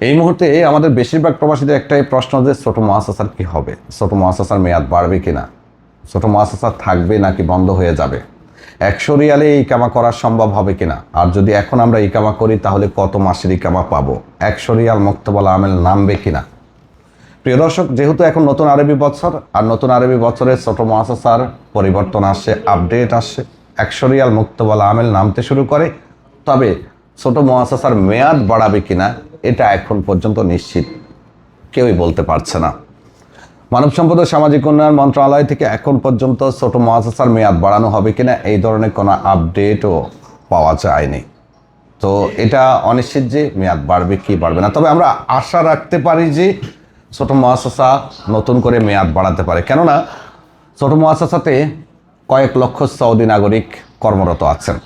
এই মুহূর্তে আমাদের বেশিরভাগ প্রবাসীদের একটাই প্রশ্ন যে ছোট মুআসাসার কি হবে, ছোট মুআসাসার মেয়াদ বাড়বে কিনা, ছোট মুআসাসা থাকবে নাকি বন্ধ হয়ে যাবে, 100 রিয়ালে ইকামা করা সম্ভব হবে কিনা, আর যদি এখন আমরা ইকামা করি তাহলে কত মাসের ইকামা পাবো, 100 রিয়াল মুক্তবল আমেল নামবে কিনা। প্রিয় দর্শক, যেহেতু এখন নতুন আরবি বছর, আর নতুন আরবি বছরে ছোট মুআসাসার পরিবর্তন আসছে, আপডেট আসছে, 100 রিয়াল মুক্তবল আমেল নামতে শুরু করে। তবে ছোট মুআসাসার মেয়াদ বাড়াবে কিনা এটা এখন পর্যন্ত নিশ্চিত কেউই বলতে পারছে না। মানব সম্পদ ও সামাজিক উন্নয়ন মন্ত্রণালয় থেকে এখন পর্যন্ত ছোট মুআসাসার মেয়াদ বাড়ানো হবে কিনা এই ধরনের কোনো আপডেটও পাওয়া যায়নি। তো এটা অনিশ্চিত যে মেয়াদ বাড়বে কি বাড়বে না। তবে আমরা আশা রাখতে পারি যে ছোট মুআসাসা নতুন করে মেয়াদ বাড়াতে পারে, কেননা ছোট মুআসাসাতে কয়েক লক্ষ সৌদি নাগরিক কর্মরত আছেন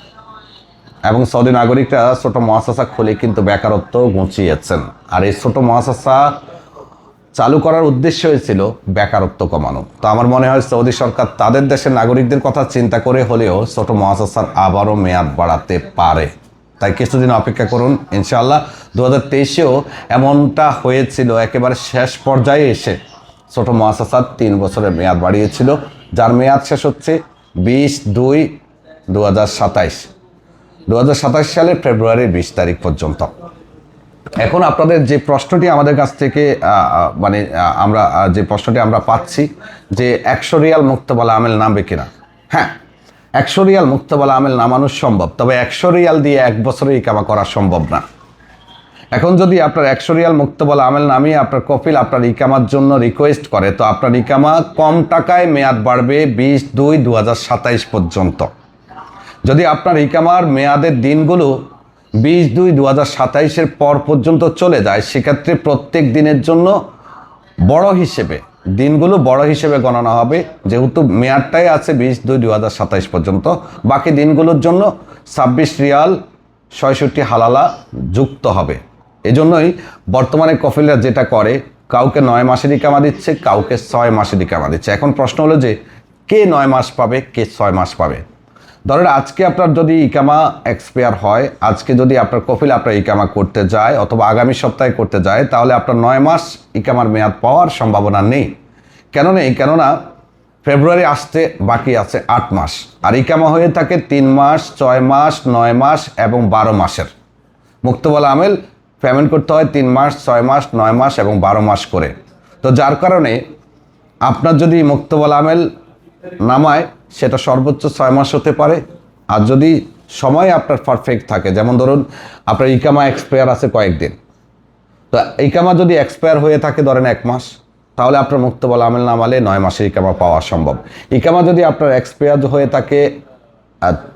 এবং সৌদি নাগরিকরা ছোট মুআসাসা খুলে কিন্তু বেকারত্ব ঘুচিয়েছেন। আর এই ছোট মুআসাসা চালু করার উদ্দেশ্য হয়েছিল বেকারত্ব কমানো। তো আমার মনে হয় সৌদি সরকার তাদের দেশের নাগরিকদের কথা চিন্তা করে হলেও ছোট মুআসাসার আবারও মেয়াদ বাড়াতে পারে। তাই কিছুদিন অপেক্ষা করুন, ইনশাআল্লাহ। 2023-এও এমনটা হয়েছিল, একেবারে শেষ পর্যায়ে এসে ছোট মুআসাসার 3 বছরের মেয়াদ বাড়িয়েছিল, যার মেয়াদ শেষ হচ্ছে 20/2/2027 সালের ফেব্রুয়ারির 20 তারিখ পর্যন্ত। এখন আপনাদের যে প্রশ্নটি আমাদের কাছ থেকে আমরা পাচ্ছি যে 100 রিয়াল মুক্তবল আমেল নামবে কিনা। হ্যাঁ, 100 রিয়াল মুক্তবল আমেল নামানো সম্ভব, তবে 100 রিয়াল দিয়ে 1 বছরে ইকামা করা সম্ভব না। এখন যদি আপনার 100 রিয়াল মুক্তবল আমেল নামিয়ে আপনার কফিল আপনার ইকামার জন্য রিকোয়েস্ট করে, তো আপনার ইকামা কম টাকায় মেয়াদ বাড়বে 20/2/2027 পর্যন্ত। যদি আপনার ইকামার মেয়াদের দিনগুলো 20/2/2027 পর পর্যন্ত চলে যায়, সেক্ষেত্রে প্রত্যেক দিনের জন্য দিনগুলো বড় হিসেবে গণনা হবে, যেহেতু মেয়াদটাই আছে 20/2/2027 পর্যন্ত। বাকি দিনগুলোর জন্য 26 রিয়াল 66 হালালা যুক্ত হবে। এজন্যই বর্তমানে কফিলরা যেটা করে, কাউকে 9 মাসের ইকামা দিচ্ছে, কাউকে 6 মাসের ইকামা দিচ্ছে। এখন প্রশ্ন হলো যে কে 9 মাস পাবে, কে 6 মাস পাবে। ধরেন আজকে আপনার যদি ইকামা এক্সপায়ার হয়, আজকে যদি আপনার কফিল আপনার ইকামা করতে যায় অথবা আগামী সপ্তাহে করতে যায়, তাহলে আপনার 9 মাস ইকামার মেয়াদ পাওয়ার সম্ভাবনা নেই। কেন নেই? কেননা ফেব্রুয়ারি আসতে বাকি আছে 8 মাস, আর ইকামা হয়ে থাকে 3 মাস, 6 মাস, 9 মাস এবং 12 মাসের। মুক্তবল আমেল পেমেন্ট করতে হয় 3 মাস, 6 মাস, 9 মাস এবং 12 মাস করে। তো যার কারণে আপনার যদি মুক্তবল আমেল নামায়, সেটা সর্বোচ্চ 6 মাস হতে পারে। আর যদি সময় আপনার পারফেক্ট থাকে, যেমন ধরুন আপনার ইকামা এক্সপায়ার আছে কয়েকদিন, তো ইকামা যদি এক্সপায়ার হয়ে থাকে ধরেন 1 মাস, তাহলে আপনার মুক্তবল আমেল নামালে 9 মাসের ইকামা পাওয়া সম্ভব। ইকামা যদি আপনার এক্সপায়ার হয়ে থাকে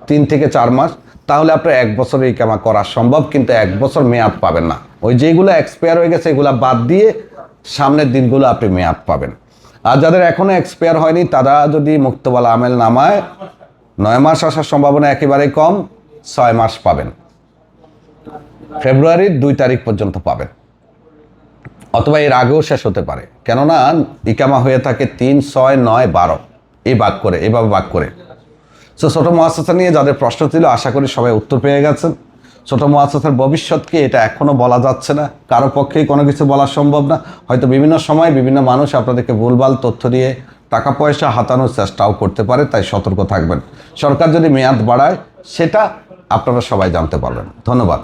3 থেকে 4 মাস, তাহলে আপনার 1 বছরের ইকামা করা সম্ভব, কিন্তু 1 বছর মেয়াদ পাবেন না। ওই যেগুলো এক্সপায়ার হয়ে গেছে এগুলো বাদ দিয়ে সামনের দিনগুলো আপনি মেয়াদ পাবেন। আর যাদের এখনো এক্সপায়ার হয়নি, তারা যদি মুক্তবল আমেল নামায় 9 মাস আসার সম্ভাবনা একেবারেই কম, 6 মাস পাবেন, ফেব্রুয়ারির 2 তারিখ পর্যন্ত পাবেন, অথবা এর আগেও শেষ হতে পারে। কেননা ইকামা হয়ে থাকে 3, 6, 9, 12 এইভাবে ভাগ করে। তো ছোট মুআসাসা নিয়ে যাদের প্রশ্ন ছিল, আশা করি সবাই উত্তর পেয়ে গেছেন। ছোট মুআসাসার ভবিষ্যৎ কি, এটা এখনও বলা যাচ্ছে না, কারো পক্ষেই কোনো কিছু বলা সম্ভব না। হয়তো বিভিন্ন সময় বিভিন্ন মানুষ আপনাদেরকে ভুলভাল তথ্য দিয়ে টাকা পয়সা হাতানোর চেষ্টাও করতে পারে, তাই সতর্ক থাকবেন। সরকার যদি মেয়াদ বাড়ায়, সেটা আপনারা সবাই জানতে পারবেন। ধন্যবাদ।